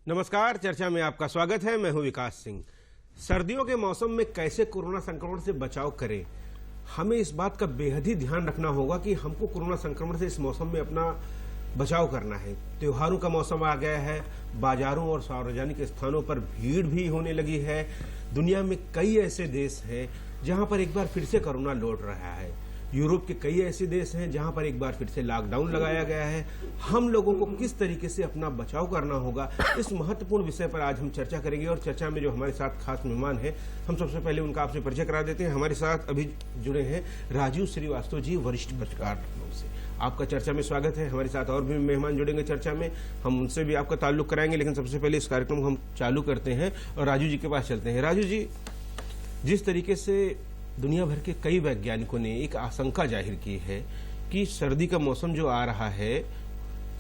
नमस्कार, चर्चा में आपका स्वागत है। मैं हूं विकास सिंह। सर्दियों के मौसम में कैसे कोरोना संक्रमण से बचाव करें, हमें इस बात का बेहद ही ध्यान रखना होगा कि हमको कोरोना संक्रमण से इस मौसम में अपना बचाव करना है। त्योहारों का मौसम आ गया है, बाजारों और सार्वजनिक स्थानों पर भीड़ भी होने लगी है। दुनिया में कई ऐसे देश हैं जहां पर एक बार फिर से कोरोना लौट रहा है। यूरोप के कई ऐसे देश हैं जहां पर एक बार फिर से लॉकडाउन लगाया गया है। हम लोगों को किस तरीके से अपना बचाव करना होगा, इस महत्वपूर्ण विषय पर आज हम चर्चा करेंगे। और चर्चा में जो हमारे साथ खास मेहमान हैं, हम सबसे पहले उनका आपसे परिचय करा देते हैं। हमारे साथ अभी जुड़े हैं राजू श्रीवास्तव जी, वरिष्ठ पत्रकार लखनऊ से। आपका चर्चा में स्वागत है। हमारे साथ और भी मेहमान जुड़ेंगे चर्चा में, हम उनसे भी आपका ताल्लुक कराएंगे। लेकिन सबसे पहले इस कार्यक्रम को हम चालू करते हैं और राजू जी के पास चलते हैं। राजू जी, जिस तरीके से दुनिया भर के कई वैज्ञानिकों ने एक आशंका जाहिर की है कि सर्दी का मौसम जो आ रहा है,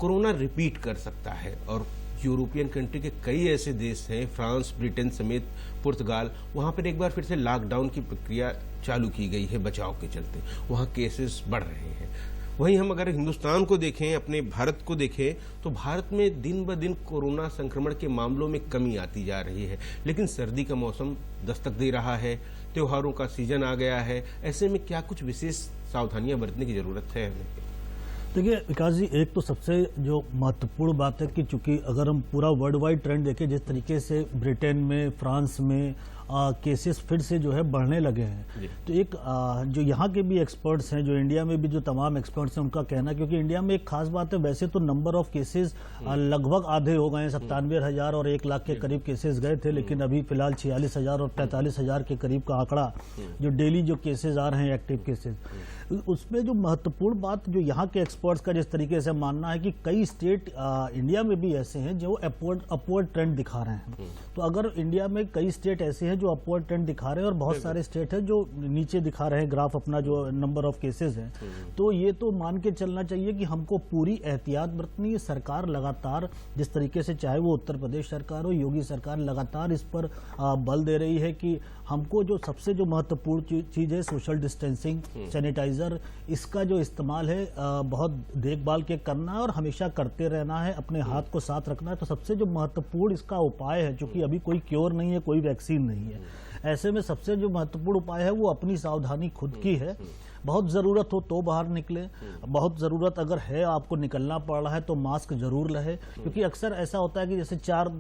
कोरोना रिपीट कर सकता है। और यूरोपियन कंट्री के कई ऐसे देश हैं, फ्रांस, ब्रिटेन समेत पुर्तगाल, वहां पर एक बार फिर से लॉकडाउन की प्रक्रिया चालू की गई है बचाव के चलते। वहां केसेस बढ़ रहे हैं। वहीं हम अगर हिंदुस्तान को देखें, अपने भारत को देखें, तो भारत में दिन ब दिन कोरोना संक्रमण के मामलों में कमी आती जा रही है। लेकिन सर्दी का मौसम दस्तक दे रहा है, त्योहारों का सीजन आ गया है। ऐसे में क्या कुछ विशेष सावधानियां बरतने की जरूरत है हमें? देखिए विकास जी, एक तो सबसे जो महत्वपूर्ण बात है कि चूंकि अगर हम पूरा वर्ल्ड वाइड ट्रेंड देखें, जिस तरीके से ब्रिटेन में, फ्रांस में केसेस फिर से जो है बढ़ने लगे हैं, तो एक जो यहाँ के भी एक्सपर्ट्स हैं, जो इंडिया में भी जो तमाम एक्सपर्ट्स हैं, उनका कहना, क्योंकि इंडिया में एक खास बात है, वैसे तो नंबर ऑफ केसेस लगभग आधे हो गए हैं, 97,000 और 1 लाख के करीब केसेस गए थे। लेकिन अभी फिलहाल 46,000 और 45,000 के करीब का आंकड़ा जो डेली जो केसेस आ रहे हैं, एक्टिव केसेस, उसमें जो महत्वपूर्ण बात जो यहाँ के एक्सपर्ट्स का जिस तरीके से मानना है कि कई स्टेट इंडिया में भी ऐसे हैं जो अपवर्ड ट्रेंड दिखा रहे हैं। तो अगर इंडिया में कई स्टेट ऐसे हैं जो अपवर्ड ट्रेंड दिखा रहे हैं और बहुत सारे स्टेट हैं जो नीचे दिखा रहे हैं ग्राफ अपना, जो नंबर ऑफ केसेस हैं, तो ये तो मान के चलना चाहिए कि हमको पूरी एहतियात बरतनी है। सरकार लगातार जिस तरीके से, चाहे वो उत्तर प्रदेश सरकार हो, योगी सरकार लगातार इस पर बल दे रही है कि हमको जो सबसे जो महत्वपूर्ण चीज है, सोशल डिस्टेंसिंग, सैनिटाइजर, इसका जो इस्तेमाल है बहुत देखभाल के करना है और हमेशा करते रहना है, अपने हाथ को साथ रखना है। तो सबसे जो महत्वपूर्ण इसका उपाय है, क्योंकि अभी कोई क्योर नहीं है, कोई वैक्सीन नहीं है, ऐसे में सबसे जो महत्वपूर्ण उपाय है वो अपनी सावधानी खुद की है। बहुत जरूरत हो तो बाहर निकले, बहुत जरूरत अगर है, आपको निकलना पड़ रहा है, तो मास्क जरूर रहे। क्योंकि अक्सर ऐसा होता है कि जैसे 4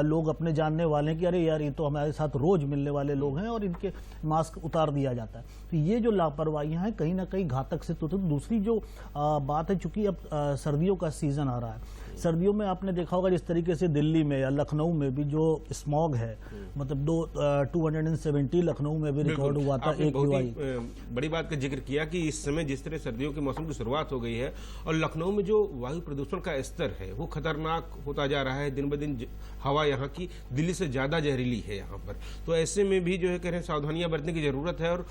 लोग अपने जानने वाले हैं कि अरे यार, ये तो हमारे साथ रोज मिलने वाले लोग हैं, और इनके मास्क उतार दिया जाता है। तो ये जो लापरवाहियां हैं कहीं ना कहीं घातक सिद्ध होती है। दूसरी जो बात है, चूंकि अब सर्दियों का सीजन आ रहा है, सर्दियों में आपने देखा होगा जिस तरीके से दिल्ली में या लखनऊ में भी जो स्मॉग है, मतलब 270 लखनऊ में भी रिकॉर्ड हुआ था। एक बड़ी बात का जिक्र किया कि इस समय जिस तरह सर्दियों के मौसम की शुरुआत हो गई है और लखनऊ में जो वायु प्रदूषण का स्तर है वो खतरनाक होता जा रहा है। दिन ब दिन हवा यहाँ की दिल्ली से ज्यादा जहरीली है यहाँ पर। तो ऐसे में भी जो है कह रहे हैं सावधानियां बरतने की जरूरत है। और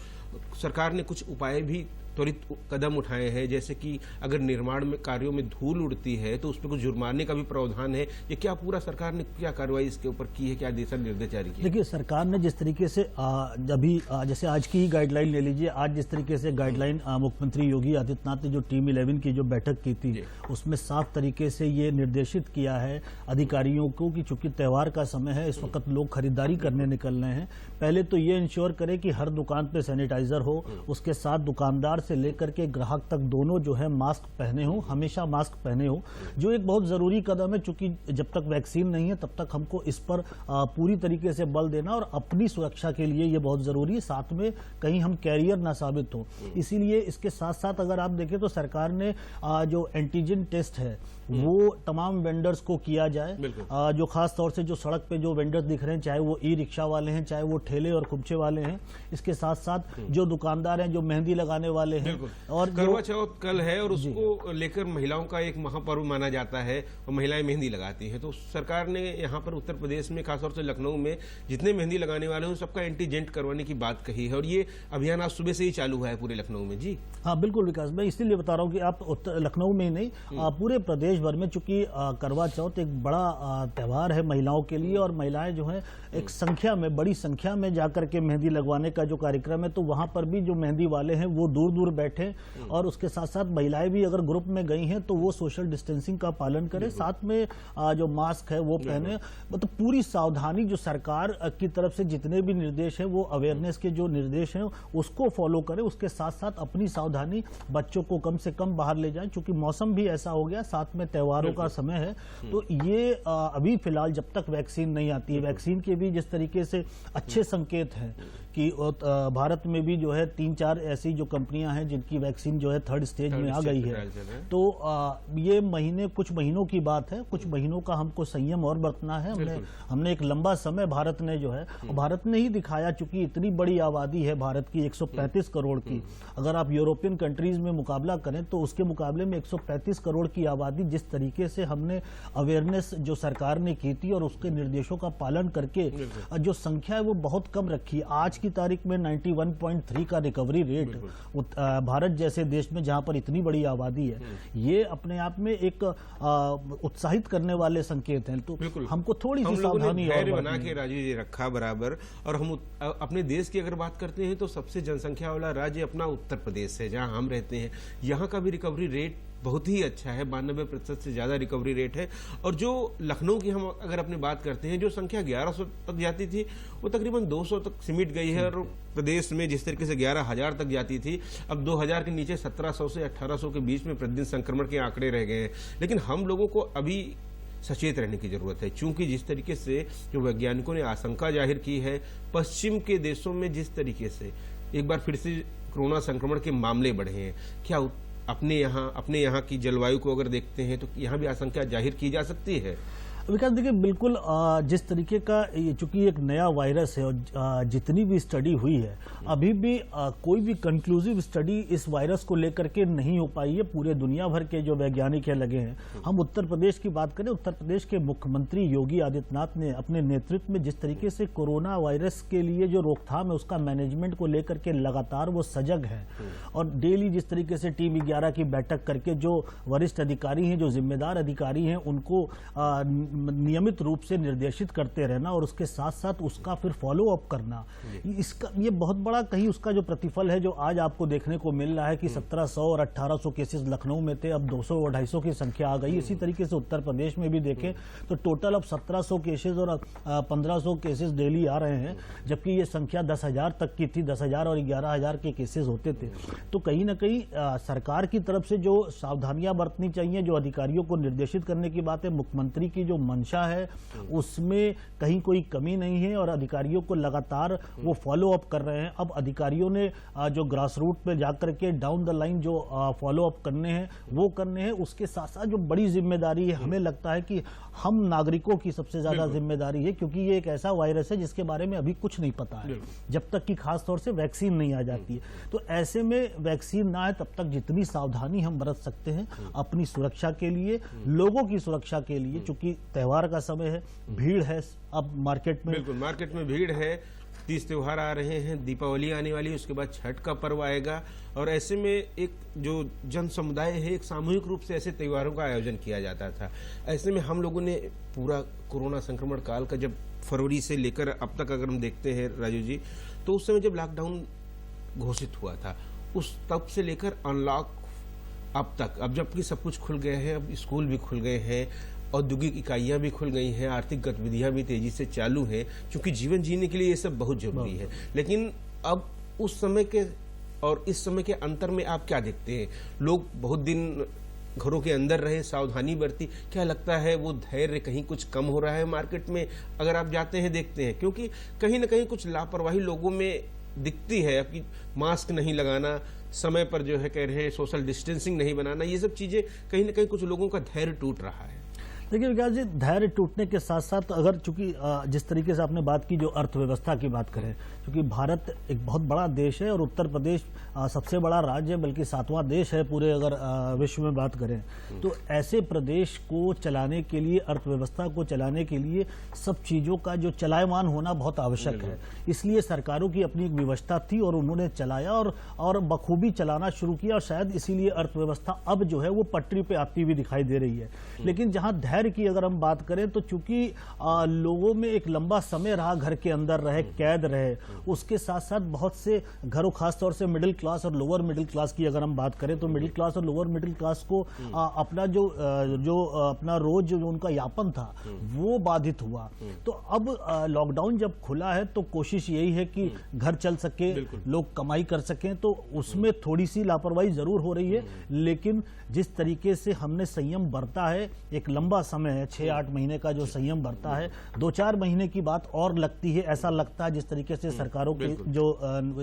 सरकार ने कुछ उपाय भी त्वरित कदम उठाए हैं, जैसे कि अगर निर्माण में कार्यों में धूल उड़ती है तो उस पर कुछ जुर्माने का भी प्रावधान है। ये क्या पूरा सरकार ने क्या कार्रवाई इसके ऊपर की है, क्या दिशा निर्देश जारी किए? देखिए, सरकार ने जिस तरीके से अभी जैसे आज की ही गाइडलाइन ले लीजिए, आज जिस तरीके से गाइडलाइन मुख्यमंत्री योगी आदित्यनाथ ने जो टीम 11 की जो बैठक की थी, उसमें साफ तरीके से ये निर्देशित किया है अधिकारियों को कि चूंकि त्योहार का समय है, इस वक्त लोग खरीदारी करने निकल रहे हैं, पहले तो ये इंश्योर करें कि हर दुकान पे सैनिटाइजर हो, उसके साथ दुकानदार से लेकर के ग्राहक तक दोनों जो है मास्क पहने हो, हमेशा मास्क पहने हो, जो एक बहुत जरूरी कदम है। चूंकि जब तक वैक्सीन नहीं है तब तक हमको इस पर पूरी तरीके से बल देना और अपनी सुरक्षा के लिए ये बहुत जरूरी है, साथ में कहीं हम कैरियर ना साबित हो। इसीलिए इसके साथ साथ अगर आप देखें तो सरकार ने जो एंटीजन टेस्ट है वो तमाम वेंडर्स को किया जाए। जो खास तौर से जो सड़क पे जो वेंडर्स दिख रहे हैं, चाहे वो ई रिक्शा वाले हैं, चाहे वो ठेले और कुबचे वाले हैं, इसके साथ साथ जो दुकानदार हैं, जो मेहंदी लगाने वाले हैं, और करवा चौथ कल है और उसको लेकर महिलाओं का एक महापर्व माना जाता है और महिलाएं मेहंदी लगाती हैं। तो सरकार ने यहाँ पर उत्तर प्रदेश में, खासतौर से लखनऊ में, जितने मेहंदी लगाने वाले हैं सबका एंटीजेंट करवाने की बात कही है। और ये अभियान आज सुबह से ही चालू हुआ है पूरे लखनऊ में। जी हाँ, बिल्कुल विकास, मैं इसीलिए बता रहा हूँ कि आप लखनऊ में ही नहीं, पूरे प्रदेश भर में, चूंकि करवा चौथ एक बड़ा त्यौहार है महिलाओं के लिए, और महिलाएं जो है एक संख्या में, बड़ी संख्या में जाकर के मेहंदी लगवाने का जो कार्यक्रम है, तो वहां पर भी जो मेहंदी वाले हैं वो दूर दूर दूर बैठे, और उसके साथ साथ महिलाएं भी अगर ग्रुप में गई हैं तो वो सोशल डिस्टेंसिंग का पालन करें, साथ में जो मास्क है वो पहने। मतलब पूरी सावधानी जो सरकार की तरफ से जितने भी निर्देश हैं वो अवेयरनेस के जो निर्देश हैं उसको फॉलो करें। उसके साथ साथ अपनी सावधानी, बच्चों को कम से कम बाहर ले जाएं, क्योंकि मौसम भी ऐसा हो गया, साथ में त्योहारों का समय है। तो ये अभी फिलहाल जब तक वैक्सीन नहीं आती है, वैक्सीन के भी जिस तरीके से अच्छे संकेत हैं कि भारत में भी जो है 3-4 ऐसी जो कंपनियां हैं जिनकी वैक्सीन जो है 3rd स्टेज में आ गई है। तो ये कुछ महीनों की बात है, कुछ महीनों का हमको संयम और बरतना है। हमने एक लंबा समय भारत ने जो है, भारत ने ही दिखाया, चूंकि इतनी बड़ी आबादी है भारत की 135 करोड़ की, अगर आप यूरोपियन कंट्रीज में मुकाबला करें तो उसके मुकाबले में 135 करोड़ की आबादी, जिस तरीके से हमने अवेयरनेस जो सरकार ने की थी और उसके निर्देशों का पालन करके जो संख्या है वो बहुत कम रखी। आज की तारीख में 91.3 का रिकवरी रेट भारत जैसे देश में जहां पर इतनी बड़ी आबादी है, ये अपने आप में एक उत्साहित करने वाले संकेत हैं। तो हमको थोड़ी सी सावधानी और बना के राजू जी रखा बराबर। और हम अपने देश की अगर बात करते हैं तो सबसे जनसंख्या वाला राज्य अपना उत्तर प्रदेश है, जहां हम रहते हैं। यहाँ का भी रिकवरी रेट बहुत ही अच्छा है, 92% से ज्यादा रिकवरी रेट है। और जो लखनऊ की हम अगर अपनी बात करते हैं, जो संख्या 1100 तक जाती थी वो तकरीबन 200 तक सिमट गई है। और प्रदेश में जिस तरीके से 11,000 तक जाती थी, अब 2000 के नीचे 1700 से 1800 के बीच में प्रतिदिन संक्रमण के आंकड़े रह गए हैं। लेकिन हम लोगों को अभी सचेत रहने की जरूरत है, क्योंकि जिस तरीके से जो वैज्ञानिकों ने आशंका जाहिर की है, पश्चिम के देशों में जिस तरीके से एक बार फिर से कोरोना संक्रमण के मामले बढ़े हैं, क्या अपने यहाँ की जलवायु को अगर देखते हैं तो यहाँ भी आशंका जाहिर की जा सकती है? विकास देखिए, बिल्कुल जिस तरीके का चूंकि एक नया वायरस है और जितनी भी स्टडी हुई है, अभी भी कोई भी कंक्लूसिव स्टडी इस वायरस को लेकर के नहीं हो पाई है। पूरे दुनिया भर के जो वैज्ञानिक है लगे हैं। हम उत्तर प्रदेश की बात करें, उत्तर प्रदेश के मुख्यमंत्री योगी आदित्यनाथ ने अपने नेतृत्व में जिस तरीके से कोरोना वायरस के लिए जो रोकथाम है उसका मैनेजमेंट को लेकर के लगातार वो सजग है, और डेली जिस तरीके से टीम 11 की बैठक करके जो वरिष्ठ अधिकारी हैं, जो जिम्मेदार अधिकारी हैं, उनको नियमित रूप से निर्देशित करते रहना और उसके साथ साथ उसका फिर फॉलो अप करना, इसका ये बहुत बड़ा कहीं उसका जो प्रतिफल है जो आज आपको देखने को मिल रहा है कि 1700 और 1800 केसेस लखनऊ में थे, अब 200 और 250 की संख्या आ गई। इसी तरीके से उत्तर प्रदेश में भी देखें तो टोटल अब 1700 केसेस और 1500 केसेस डेली आ रहे हैं, जबकि ये संख्या 10,000 तक की थी, 10,000 और 11,000 के केसेस होते थे। तो कहीं ना कहीं सरकार की तरफ से जो सावधानियां बरतनी चाहिए, जो अधिकारियों को निर्देशित करने की बात है, मुख्यमंत्री की जो मंशा है उसमें कहीं कोई कमी नहीं है और अधिकारियों को लगातार वो फॉलो अप कर रहे हैं। अब अधिकारियों ने जो ग्रास रूट पे जाकर के डाउन द लाइन जो फॉलो अप करने हैं वो करने हैं। उसके साथ साथ जो बड़ी जिम्मेदारी है, हमें लगता है कि हम नागरिकों की सबसे ज्यादा जिम्मेदारी है, क्योंकि ये एक ऐसा वायरस है जिसके बारे में अभी कुछ नहीं पता है, जब तक कि खास तौर से वैक्सीन नहीं आ जाती है। तो ऐसे में वैक्सीन ना आए तब तक जितनी सावधानी हम बरत सकते हैं अपनी सुरक्षा के लिए, लोगों की सुरक्षा के लिए, चूंकि त्योहार का समय है, भीड़ है अब मार्केट में, बिल्कुल मार्केट में भीड़ है, 30 त्योहार आ रहे हैं, दीपावली आने वाली है, उसके बाद छठ का पर्व आएगा। और ऐसे में एक जो जन समुदाय है, एक सामूहिक रूप से ऐसे त्योहारों का आयोजन किया जाता था। ऐसे में हम लोगों ने पूरा कोरोना संक्रमण काल का जब फरवरी से लेकर अब तक अगर हम देखते हैं राजू जी, तो उस समय जब लॉकडाउन घोषित हुआ था, उस तब से लेकर अनलॉक अब तक, अब जबकि सब कुछ खुल गए हैं, अब स्कूल भी खुल गए हैं, औद्योगिक इकाइयां भी खुल गई हैं, आर्थिक गतिविधियां भी तेजी से चालू हैं, क्योंकि जीवन जीने के लिए ये सब बहुत जरूरी है। लेकिन अब उस समय के और इस समय के अंतर में आप क्या देखते हैं? लोग बहुत दिन घरों के अंदर रहे, सावधानी बरती, क्या लगता है वो धैर्य कहीं कुछ कम हो रहा है मार्केट में? अगर आप जाते हैं देखते हैं, क्योंकि कहीं ना कहीं कुछ लापरवाही लोगों में दिखती है, कि मास्क नहीं लगाना, समय पर जो है कह रहे हैं सोशल डिस्टेंसिंग नहीं बनाना, ये सब चीजें कहीं ना कहीं कुछ लोगों का धैर्य टूट रहा है। देखिए विकास जी, धैर्य टूटने के साथ साथ अगर चूंकि जिस तरीके से आपने बात की, जो अर्थव्यवस्था की बात करें, क्योंकि भारत एक बहुत बड़ा देश है और उत्तर प्रदेश सबसे बड़ा राज्य है, बल्कि 7वां देश है पूरे अगर विश्व में बात करें, तो ऐसे प्रदेश को चलाने के लिए, अर्थव्यवस्था को चलाने के लिए सब चीज़ों का जो चलायमान होना बहुत आवश्यक है। इसलिए सरकारों की अपनी एक व्यवस्था थी और उन्होंने चलाया और बखूबी चलाना शुरू किया, और शायद इसीलिए अर्थव्यवस्था अब जो है वो पटरी पे आती हुई दिखाई दे रही है। लेकिन जहां धैर्य की अगर हम बात करें तो चूंकि लोगों में एक लंबा समय रहा, घर के अंदर रहे, कैद रहे, उसके साथ साथ बहुत से घरों, खासतौर से मिडिल क्लास और लोअर मिडिल क्लास की अगर हम बात करें तो मिडिल क्लास और लोअर मिडिल क्लास को अपना जो अपना रोज जो उनका यापन था वो बाधित हुआ। तो अब लॉकडाउन जब खुला है तो कोशिश यही है कि घर चल सके, लोग कमाई कर सकें, तो उसमें थोड़ी सी लापरवाही जरूर हो रही है। लेकिन जिस तरीके से हमने संयम बरता है, एक लंबा समय है, 6-8 महीने का जो संयम बरता है, 2-4 महीने की बात और लगती है। ऐसा लगता है जिस तरीके से सरकारों के जो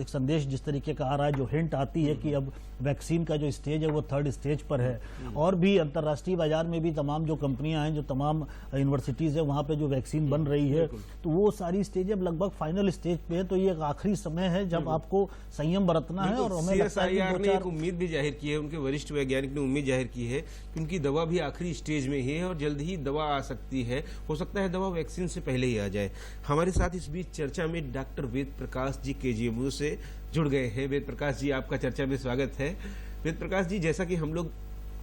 एक संदेश जिस तरीके का आ रहा है, जो हिंट आती है कि अब वैक्सीन का जो स्टेज है वो 3rd स्टेज पर है, और भी अंतर्राष्ट्रीय बाजार में भी तमाम जो कंपनियां हैं, जो तमाम यूनिवर्सिटीज है, वहां पे जो वैक्सीन बन रही है, तो वो सारी स्टेज अब लगभग फाइनल स्टेज पे है। तो ये एक आखिरी समय है जब आपको संयम बरतना है। और हमें लगता है CSIR ने एक उम्मीद भी जाहिर की है, उनके वरिष्ठ वैज्ञानिक ने उम्मीद जाहिर की है कि उनकी दवा भी आखिरी स्टेज में ही है और जल्द ही दवा आ सकती है। हो सकता है दवा वैक्सीन से पहले ही आ जाए। हमारे साथ इस बीच चर्चा में डॉक्टर वेद प्रकाश जी KGMU से जुड़ गए हैं। वेद प्रकाश जी, आपका चर्चा में स्वागत है। वेद प्रकाश जी, जैसा कि हम लोग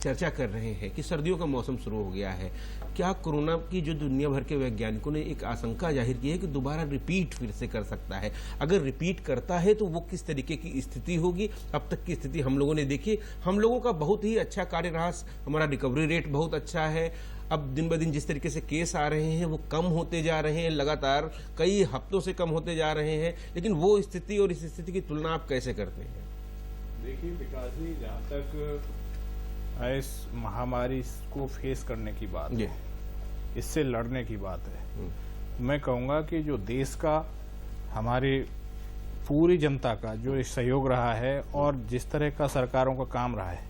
चर्चा कर रहे हैं कि सर्दियों का मौसम शुरू हो गया है, क्या कोरोना की जो दुनिया भर के वैज्ञानिकों ने एक आशंका जाहिर की है कि दोबारा रिपीट फिर से कर सकता है? अगर रिपीट करता है तो वो किस तरीके की स्थिति होगी? अब तक की स्थिति हम लोगों ने देखी, हम लोगों का बहुत ही अच्छा कार्य रहा, हमारा रिकवरी रेट बहुत अच्छा है। अब दिन ब दिन जिस तरीके से केस आ रहे हैं वो कम होते जा रहे हैं, लगातार कई हफ्तों से कम होते जा रहे हैं, लेकिन वो स्थिति और इस स्थिति की तुलना आप कैसे करते हैं? देखिए विकास जी, जहाँ तक इस महामारी को फेस करने की बात है, इससे लड़ने की बात है, मैं कहूँगा कि जो देश का, हमारी पूरी जनता का जो सहयोग रहा है और जिस तरह का सरकारों का काम रहा है,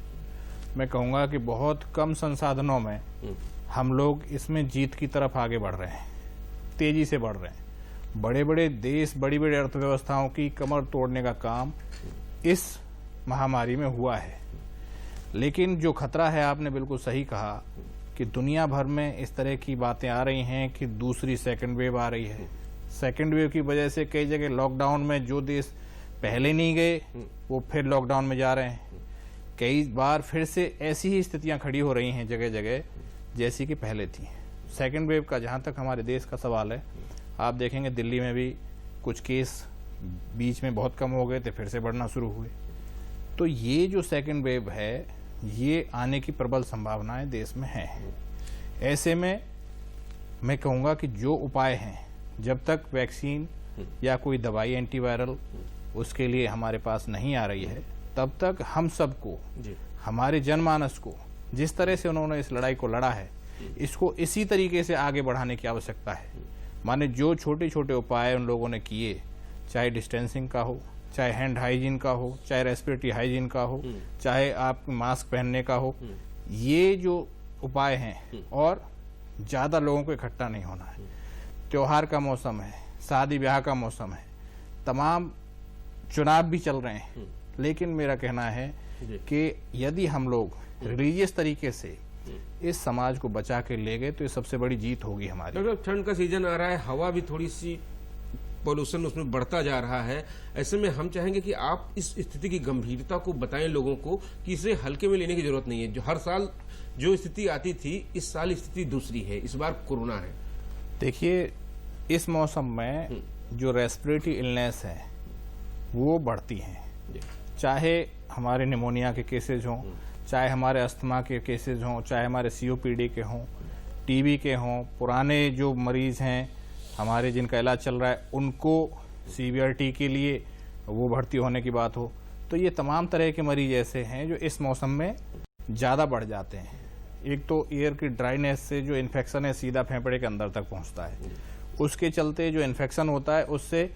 मैं कहूँगा कि बहुत कम संसाधनों में हम लोग इसमें जीत की तरफ आगे बढ़ रहे हैं, तेजी से बढ़ रहे हैं। बड़े बड़े देश, बड़ी बड़ी अर्थव्यवस्थाओं की कमर तोड़ने का काम इस महामारी में हुआ है। लेकिन जो खतरा है, आपने बिल्कुल सही कहा कि दुनिया भर में इस तरह की बातें आ रही हैं कि दूसरी सेकंड वेव आ रही है। सेकंड वेव की वजह से कई जगह लॉकडाउन में जो देश पहले नहीं गए वो फिर लॉकडाउन में जा रहे हैं। कई बार फिर से ऐसी ही स्थितियां खड़ी हो रही हैं जगह जगह जैसी कि पहले थी। सेकंड वेव का जहां तक हमारे देश का सवाल है, आप देखेंगे दिल्ली में भी कुछ केस बीच में बहुत कम हो गए थे, फिर से बढ़ना शुरू हुए। तो ये जो सेकंड वेव है, ये आने की प्रबल संभावनाएं देश में हैं। ऐसे में मैं कहूँगा कि जो उपाय हैं, जब तक वैक्सीन या कोई दवाई एंटीवायरल उसके लिए हमारे पास नहीं आ रही है, तब तक हम सबको, हमारे जनमानस को, जिस तरह से उन्होंने इस लड़ाई को लड़ा है, इसको इसी तरीके से आगे बढ़ाने की आवश्यकता है। माने जो छोटे छोटे उपाय उन लोगों ने किए, चाहे डिस्टेंसिंग का हो, चाहे हैंड हाइजीन का हो, चाहे रेस्पिरेटरी हाइजीन का हो, चाहे आप मास्क पहनने का हो, ये जो उपाय हैं, और ज़्यादा लोगों को इकट्ठा नहीं होना है। त्योहार का मौसम है, शादी ब्याह का मौसम है, तमाम चुनाव भी चल रहे हैं, लेकिन मेरा कहना है कि यदि हम लोग रिलीजियस तरीके से इस समाज को बचा के ले गए तो ये सबसे बड़ी जीत होगी हमारी। डॉक्टर, ठंड का सीजन आ रहा है, हवा भी थोड़ी सी पॉल्यूशन उसमें बढ़ता जा रहा है। ऐसे में हम चाहेंगे कि आप इस स्थिति की गंभीरता को बताएं लोगों को कि इसे हल्के में लेने की जरूरत नहीं है। जो हर साल जो स्थिति आती थी, इस साल स्थिति दूसरी है, इस बार कोरोना है। देखिए, इस मौसम में जो रेस्पिरेटरी इलनेस है वो बढ़ती हैं, चाहे हमारे निमोनिया के केसेज हों, चाहे हमारे अस्थमा के केसेज हों, चाहे हमारे COPD के हों, TB के हों, पुराने जो मरीज हैं हमारे जिनका इलाज चल रहा है उनको CVRT के लिए वो भर्ती होने की बात हो, तो ये तमाम तरह के मरीज ऐसे हैं जो इस मौसम में ज़्यादा बढ़ जाते हैं। एक तो एयर की ड्राइनेस से जो इन्फेक्शन है सीधा फेफड़े के अंदर तक पहुंचता है, उसके चलते जो इन्फेक्शन होता है उससे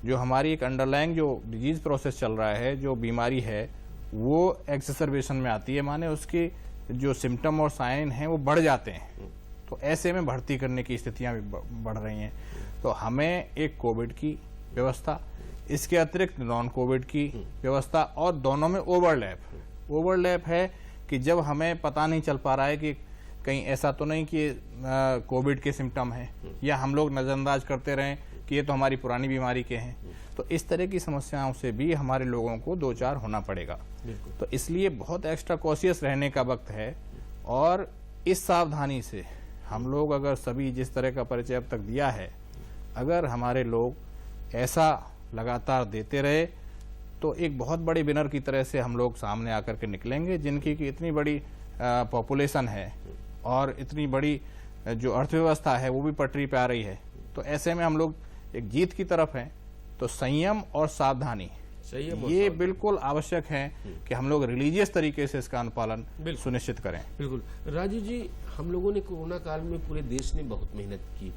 जो हमारी एक अंडरलाइंग जो डिजीज प्रोसेस चल रहा है, जो बीमारी है, वो एक्सेसरबेशन में आती है, माने उसके जो सिम्टम और साइन हैं वो बढ़ जाते हैं। तो ऐसे में भर्ती करने की स्थितियां भी बढ़ रही हैं। तो हमें एक कोविड की व्यवस्था, इसके अतिरिक्त नॉन कोविड की व्यवस्था, और दोनों में ओवरलैप है कि जब हमें पता नहीं चल पा रहा है कि कहीं ऐसा तो नहीं कि कोविड के सिम्टम हैं, या हम लोग नज़रअंदाज करते रहें कि ये तो हमारी पुरानी बीमारी के हैं, तो इस तरह की समस्याओं से भी हमारे लोगों को दो चार होना पड़ेगा। तो इसलिए बहुत एक्स्ट्रा कॉशियस रहने का वक्त है, और इस सावधानी से हम लोग अगर सभी जिस तरह का परिचय अब तक दिया है, अगर हमारे लोग ऐसा लगातार देते रहे तो एक बहुत बड़ी विनर की तरह से हम लोग सामने आकर के निकलेंगे, जिनकी कि इतनी बड़ी पॉपुलेशन है और इतनी बड़ी जो अर्थव्यवस्था है वो भी पटरी पे आ रही है। तो ऐसे में हम लोग एक जीत की तरफ हैं। तो संयम और सावधानी ये बिल्कुल आवश्यक है कि हम लोग रिलीजियस तरीके से इसका अनुपालन सुनिश्चित करें। बिल्कुल। राजीव जी, हम लोगों ने कोरोना काल में पूरे देश ने बहुत मेहनत की।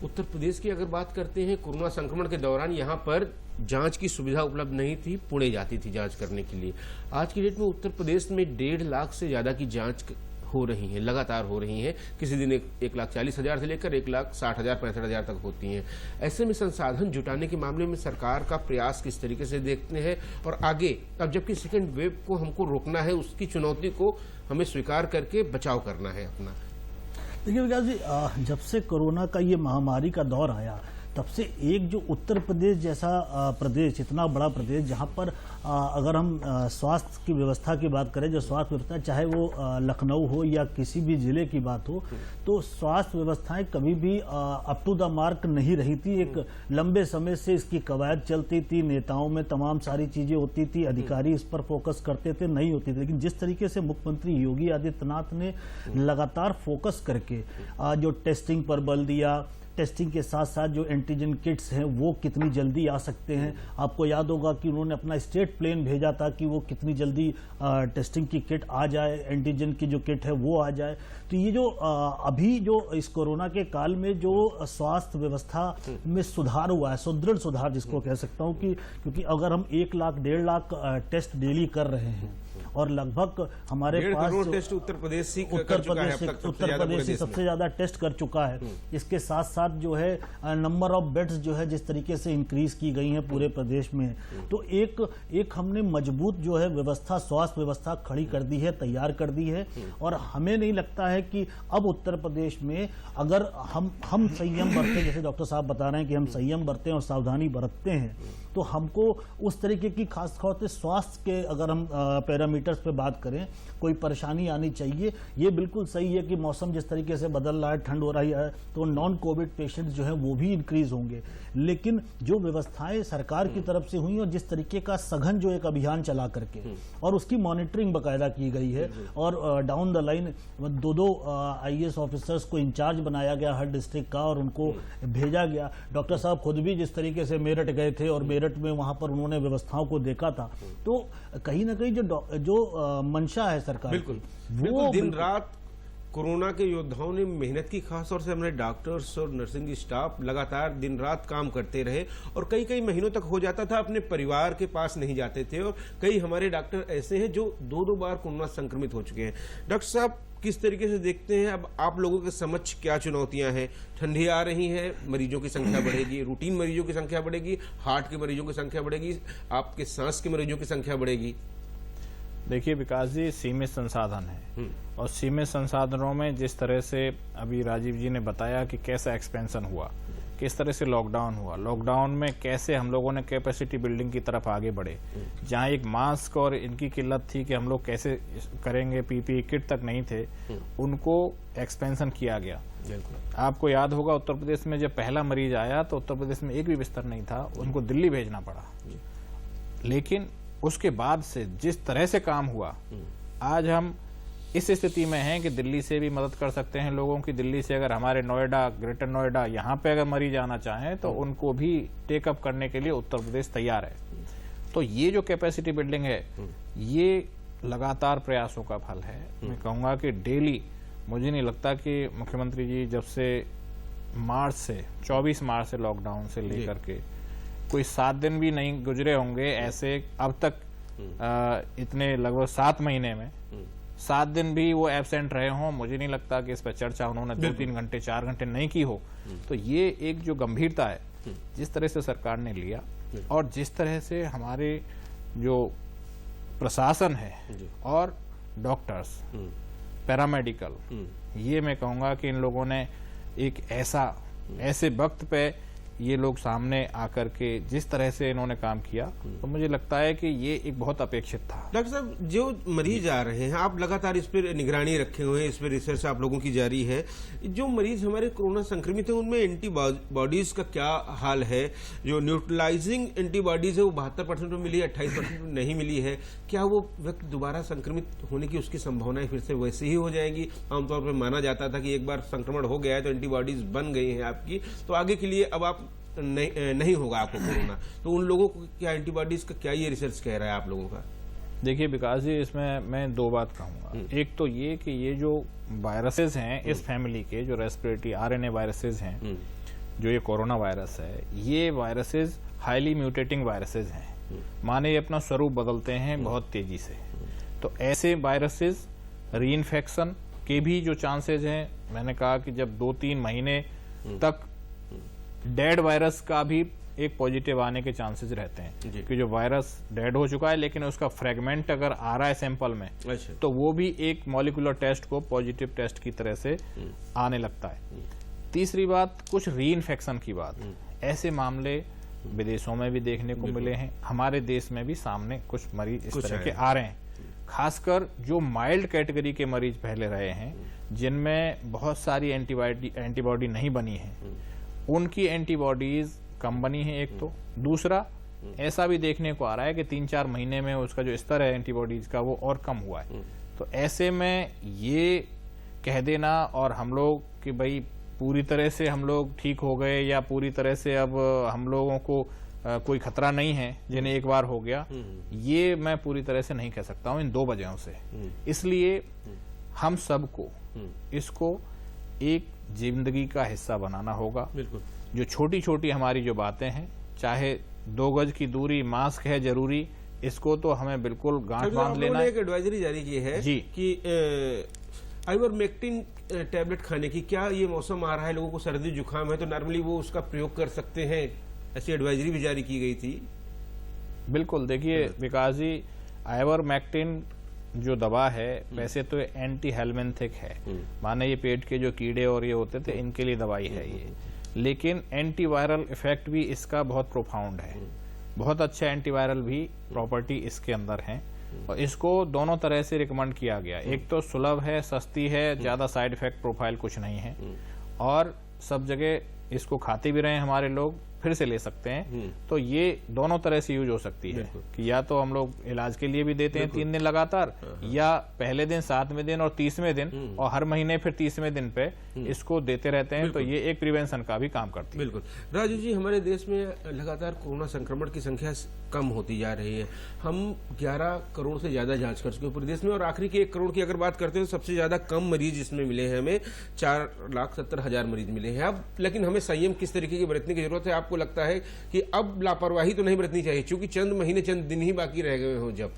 उत्तर प्रदेश की अगर बात करते हैं, कोरोना संक्रमण के दौरान यहाँ पर जांच की सुविधा उपलब्ध नहीं थी, पुणे जाती थी जांच करने के लिए। आज की डेट में उत्तर प्रदेश में 1.5 लाख से ज्यादा की जांच हो रही है, लगातार हो रही हैं। किसी दिन 1,40,000 से लेकर 1,60,000 65,000 तक होती हैं। ऐसे में संसाधन जुटाने के मामले में सरकार का प्रयास किस तरीके से देखते हैं, और आगे अब जबकि सेकेंड वेव को हमको रोकना है, उसकी चुनौती को हमें स्वीकार करके बचाव करना है अपना। देखिए विकास जी, जब से कोरोना का ये महामारी का दौर आया तब से एक जो उत्तर प्रदेश जैसा प्रदेश, इतना बड़ा प्रदेश जहाँ पर अगर हम स्वास्थ्य की व्यवस्था की बात करें, जो स्वास्थ्य व्यवस्था चाहे वो लखनऊ हो या किसी भी जिले की बात हो, तो स्वास्थ्य व्यवस्थाएं कभी भी अप टू द मार्क नहीं रही थी। एक लंबे समय से इसकी कवायद चलती थी, नेताओं में तमाम सारी चीजें होती थी, अधिकारी इस पर फोकस करते थे, नहीं होती थी। लेकिन जिस तरीके से मुख्यमंत्री योगी आदित्यनाथ ने लगातार फोकस करके जो टेस्टिंग पर बल दिया, टेस्टिंग के साथ साथ जो एंटीजन किट्स हैं वो कितनी जल्दी आ सकते हैं। आपको याद होगा कि उन्होंने अपना स्टेट प्लेन भेजा था कि वो कितनी जल्दी टेस्टिंग की किट आ जाए, एंटीजन की जो किट है वो आ जाए। तो ये जो अभी जो इस कोरोना के काल में जो स्वास्थ्य व्यवस्था में सुधार हुआ है, सुदृढ़ सुधार जिसको कह सकता हूँ, कि क्योंकि अगर हम 1 लाख 1.5 लाख टेस्ट डेली कर रहे हैं और लगभग हमारे पास टेस्ट उत्तर प्रदेश से सबसे ज्यादा टेस्ट कर चुका है। इसके साथ साथ जो है नंबर ऑफ बेड्स जो है जिस तरीके से इंक्रीज की गई हैं पूरे प्रदेश में, तो एक हमने मजबूत जो है व्यवस्था, स्वास्थ्य व्यवस्था खड़ी कर दी है, तैयार कर दी है। और हमें नहीं लगता है कि अब उत्तर प्रदेश में अगर हम संयम बरतें, जैसे डॉक्टर साहब बता रहे हैं कि हम संयम बरतें और सावधानी बरतते हैं, तो हमको उस तरीके की खासतौर से स्वास्थ्य के अगर हम पैरामीटर्स पे बात करें, कोई परेशानी आनी चाहिए। ये बिल्कुल सही है कि मौसम जिस तरीके से बदल रहा है, ठंड हो रही है, तो नॉन कोविड पेशेंट्स जो है वो भी इंक्रीज होंगे। लेकिन जो व्यवस्थाएं सरकार की तरफ से हुई और जिस तरीके का सघन जो एक अभियान चला करके और उसकी मॉनिटरिंग बाकायदा की गई है, और down the line 2 IAS officers को इंचार्ज बनाया गया हर डिस्ट्रिक्ट का और उनको भेजा गया। डॉक्टर साहब खुद भी जिस तरीके से मेरठ गए थे और मेरठ में वहां पर उन्होंने व्यवस्थाओं को देखा था, तो कहीं ना कहीं जो मंशा है सरकार की, वो दिन रात कोरोना के योद्धाओं ने मेहनत की। खासतौर से हमारे डॉक्टर्स और नर्सिंग स्टाफ लगातार दिन रात काम करते रहे और कई महीनों तक हो जाता था अपने परिवार के पास नहीं जाते थे। और कई हमारे डॉक्टर ऐसे हैं जो 2 बार कोरोना संक्रमित हो चुके हैं। डॉक्टर साहब, किस तरीके से देखते हैं अब आप लोगों के समक्ष क्या चुनौतियां हैं? ठंडी आ रही है, मरीजों की संख्या बढ़ेगी, रूटीन मरीजों की संख्या बढ़ेगी, हार्ट के मरीजों की संख्या बढ़ेगी, आपके सांस के मरीजों की संख्या बढ़ेगी। देखिए विकास जी, सीमित संसाधन है और सीमित संसाधनों में जिस तरह से अभी राजीव जी ने बताया कि कैसा एक्सपेंशन हुआ, किस तरह से लॉकडाउन हुआ, लॉकडाउन में कैसे हम लोगों ने कैपेसिटी बिल्डिंग की तरफ आगे बढ़े। जहां एक मास्क और इनकी किल्लत थी कि हम लोग कैसे करेंगे, PPE किट तक नहीं थे, उनको एक्सपेंशन किया गया। आपको याद होगा उत्तर प्रदेश में जब पहला मरीज आया तो उत्तर प्रदेश में एक भी बिस्तर नहीं था, उनको दिल्ली भेजना पड़ा। लेकिन उसके बाद से जिस तरह से काम हुआ, आज हम इस स्थिति में हैं कि दिल्ली से भी मदद कर सकते हैं लोगों की। दिल्ली से अगर हमारे नोएडा, ग्रेटर नोएडा, यहाँ पे अगर मरीज आना चाहें तो उनको भी टेकअप करने के लिए उत्तर प्रदेश तैयार है। तो ये जो कैपेसिटी बिल्डिंग है, ये लगातार प्रयासों का फल है। मैं कहूँगा कि डेली, मुझे नहीं लगता कि मुख्यमंत्री जी जब से 24 मार्च से लॉकडाउन से लेकर के कोई 7 दिन भी नहीं गुजरे होंगे ऐसे अब तक, इतने लगभग 7 महीने में 7 दिन भी वो एब्सेंट रहे हों। मुझे नहीं लगता कि इस पर चर्चा उन्होंने 2-3 घंटे 4 घंटे नहीं की हो। तो ये एक जो गंभीरता है जिस तरह से सरकार ने लिया और जिस तरह से हमारे जो प्रशासन है और डॉक्टर्स, पैरामेडिकल, ये मैं कहूँगा कि इन लोगों ने एक ऐसे वक्त पे ये लोग सामने आकर के जिस तरह से इन्होंने काम किया, तो मुझे लगता है कि ये एक बहुत अपेक्षित था। डॉक्टर साहब, जो मरीज आ रहे हैं, आप लगातार इस पर निगरानी रखे हुए हैं, इस पर रिसर्च आप लोगों की जारी है। जो मरीज हमारे कोरोना संक्रमित हैं, उनमें एंटीबॉडीज का क्या हाल है? जो न्यूट्रलाइजिंग एंटीबॉडीज है वो 72% में मिली है, 28% में नहीं मिली है। क्या वो व्यक्ति दोबारा संक्रमित होने की उसकी संभावनाएं फिर से वैसे ही हो जाएंगी? आमतौर पर माना जाता था कि एक बार संक्रमण हो गया है तो एंटीबॉडीज बन गई हैं आपकी, तो आगे के लिए अब आप नहीं होगा आपको कोरोना। तो उन लोगों को क्या एंटीबॉडीज का क्या ये रिसर्च कह रहा है आप लोगों का? देखिए विकास जी, इसमें मैं दो बात कहूंगा। एक तो ये कि ये जो वायरसेस हैं इस फैमिली के, जो रेस्पिरेटरी आरएनए वायरसेस हैं, जो ये कोरोना वायरस है, ये वायरसेस हाईली म्यूटेटिंग वायरसेस हैं। माने ये अपना स्वरूप बदलते हैं बहुत तेजी से। तो ऐसे वायरसेस रीइंफेक्शन के भी जो चांसेस हैं, मैंने कहा कि जब 2-3 महीने तक डेड वायरस का भी एक पॉजिटिव आने के चांसेस रहते हैं कि जो वायरस डेड हो चुका है लेकिन उसका फ्रेगमेंट अगर आ रहा है सैंपल में, तो वो भी एक मॉलिक्यूलर टेस्ट को पॉजिटिव टेस्ट की तरह से आने लगता है। तीसरी बात, कुछ रीइंफेक्शन की बात, ऐसे मामले विदेशों में भी देखने को मिले हैं, हमारे देश में भी सामने कुछ मरीज इस तरह के आ रहे हैं। खासकर जो माइल्ड कैटेगरी के मरीज पहले रहे हैं, जिनमें बहुत सारी एंटीबॉडी नहीं बनी है, उनकी एंटीबॉडीज कम बनी है एक तो। दूसरा, ऐसा भी देखने को आ रहा है कि 3-4 महीने में उसका जो स्तर है एंटीबॉडीज का वो और कम हुआ है। तो ऐसे में ये कह देना और हम लोग कि भाई पूरी तरह से हम लोग ठीक हो गए या पूरी तरह से अब हम लोगों को कोई खतरा नहीं है जिन्हें एक बार हो गया, ये मैं पूरी तरह से नहीं कह सकता हूं इन दो वजहों से। इसलिए हम सबको इसको एक जिंदगी का हिस्सा बनाना होगा। बिल्कुल। जो छोटी छोटी हमारी जो बातें हैं, चाहे 2 गज की दूरी, मास्क है जरूरी, इसको तो हमें बिल्कुल गांठ बांध लेना है। एक एडवाइजरी जारी की है जी कि आइवरमेक्टिन टैबलेट खाने की, क्या ये मौसम आ रहा है, लोगों को सर्दी जुकाम है तो नॉर्मली वो उसका प्रयोग कर सकते हैं, ऐसी एडवाइजरी भी जारी की गई थी। बिल्कुल। देखिए विकास जी, आइवरमेक्टिन जो दवा है वैसे तो एंटी हेलमिंथिक है, माने ये पेट के जो कीड़े और ये होते थे इनके लिए दवाई है ये, लेकिन एंटीवायरल इफेक्ट भी इसका बहुत प्रोफाउंड है। बहुत अच्छा एंटीवायरल भी प्रॉपर्टी इसके अंदर है और इसको दोनों तरह से रिकमेंड किया गया। एक तो सुलभ है, सस्ती है, ज्यादा साइड इफेक्ट प्रोफाइल कुछ नहीं है, और सब जगह इसको खाते भी रहे हमारे लोग, फिर से ले सकते हैं। तो ये दोनों तरह से यूज हो सकती है कि या तो हम लोग इलाज के लिए भी देते हैं 3 दिन लगातार, या पहले दिन, 7वें दिन और 30वें दिन, और हर महीने फिर 30वें दिन पे इसको देते रहते हैं। तो ये एक प्रिवेंशन का भी काम करती है। बिल्कुल। राजू जी, हमारे देश में लगातार कोरोना संक्रमण की संख्या कम होती जा रही है। हम 11 करोड़ से ज्यादा जांच कर चुके हैं पूरे देश में, और आखिरी के 1 करोड़ की अगर बात करते हैं तो सबसे ज्यादा कम मरीज इसमें मिले हैं, हमें 4,70,000 मरीज मिले हैं। अब लेकिन हमें संयम किस तरीके की बरतने की जरूरत है? आपको लगता है कि अब लापरवाही तो नहीं बरतनी चाहिए, क्योंकि चंद महीने, चंद दिन ही बाकी रह गए हों जब?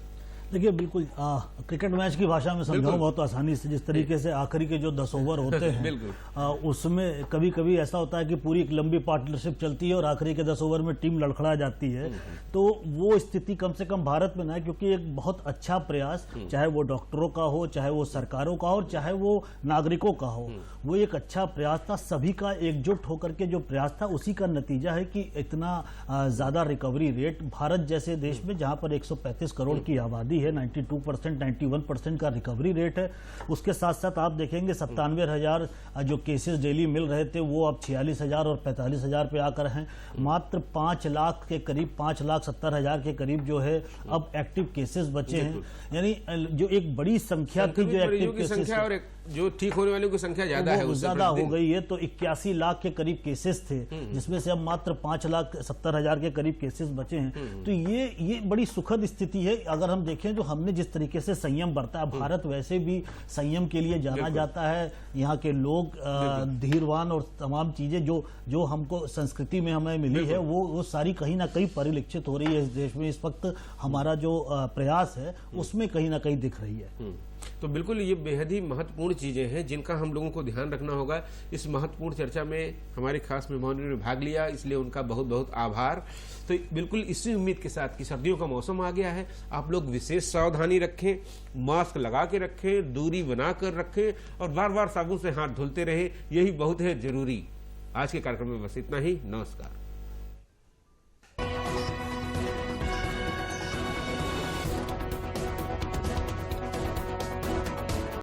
देखिए बिल्कुल, क्रिकेट मैच की भाषा में समझाऊं बहुत आसानी से, जिस तरीके से आखिरी के जो 10 ओवर होते हैं उसमें कभी कभी ऐसा होता है कि पूरी एक लंबी पार्टनरशिप चलती है और आखिरी के 10 ओवर में टीम लड़खड़ा जाती है। तो वो स्थिति कम से कम भारत में ना है, क्योंकि एक बहुत अच्छा प्रयास, चाहे वो डॉक्टरों का हो, चाहे वो सरकारों का हो, चाहे वो नागरिकों का हो, वो एक अच्छा प्रयास था। सभी का एकजुट होकर के जो प्रयास था, उसी का नतीजा है कि इतना ज्यादा रिकवरी रेट भारत जैसे देश में, जहां पर 135 करोड़ की आबादी है, 92%, 91% का रिकवरी रेट है। उसके साथ साथ आप देखेंगे 97,000 जो केसेस डेली मिल रहे थे, वो अब 46,000 और 45,000 पे आकर हैं। मात्र 5 लाख के करीब, 5,70,000 के करीब जो है अब एक्टिव केसेस बचे हैं। यानी जो एक बड़ी संख्या की जो एक्टिव केसेस और जो ठीक होने वालों की संख्या ज्यादा है, ज्यादा हो गई है। तो 81 लाख के करीब केसेस थे, जिसमें से अब मात्र 5,70,000 के करीब केसेस बचे हैं। तो ये बड़ी सुखद स्थिति है। अगर हम देखें जो हमने जिस तरीके से संयम बरता है, भारत वैसे भी संयम के लिए जाना जाता है। यहाँ के लोग धीरवान और तमाम चीजें जो हमको संस्कृति में हमें मिली है, वो सारी कहीं ना कहीं परिलक्षित हो रही है इस देश में। इस वक्त हमारा जो प्रयास है उसमें कहीं ना कहीं दिख रही है। तो बिल्कुल ये बेहद ही महत्वपूर्ण चीजें हैं जिनका हम लोगों को ध्यान रखना होगा। इस महत्वपूर्ण चर्चा में हमारे खास मेहमानों ने भाग लिया, इसलिए उनका बहुत बहुत आभार। तो बिल्कुल इसी उम्मीद के साथ कि सर्दियों का मौसम आ गया है, आप लोग विशेष सावधानी रखें, मास्क लगा के रखें, दूरी बना कर रखें और बार बार साबुन से हाथ धुलते रहें, यही बहुत है जरूरी। आज के कार्यक्रम में बस इतना ही। नमस्कार।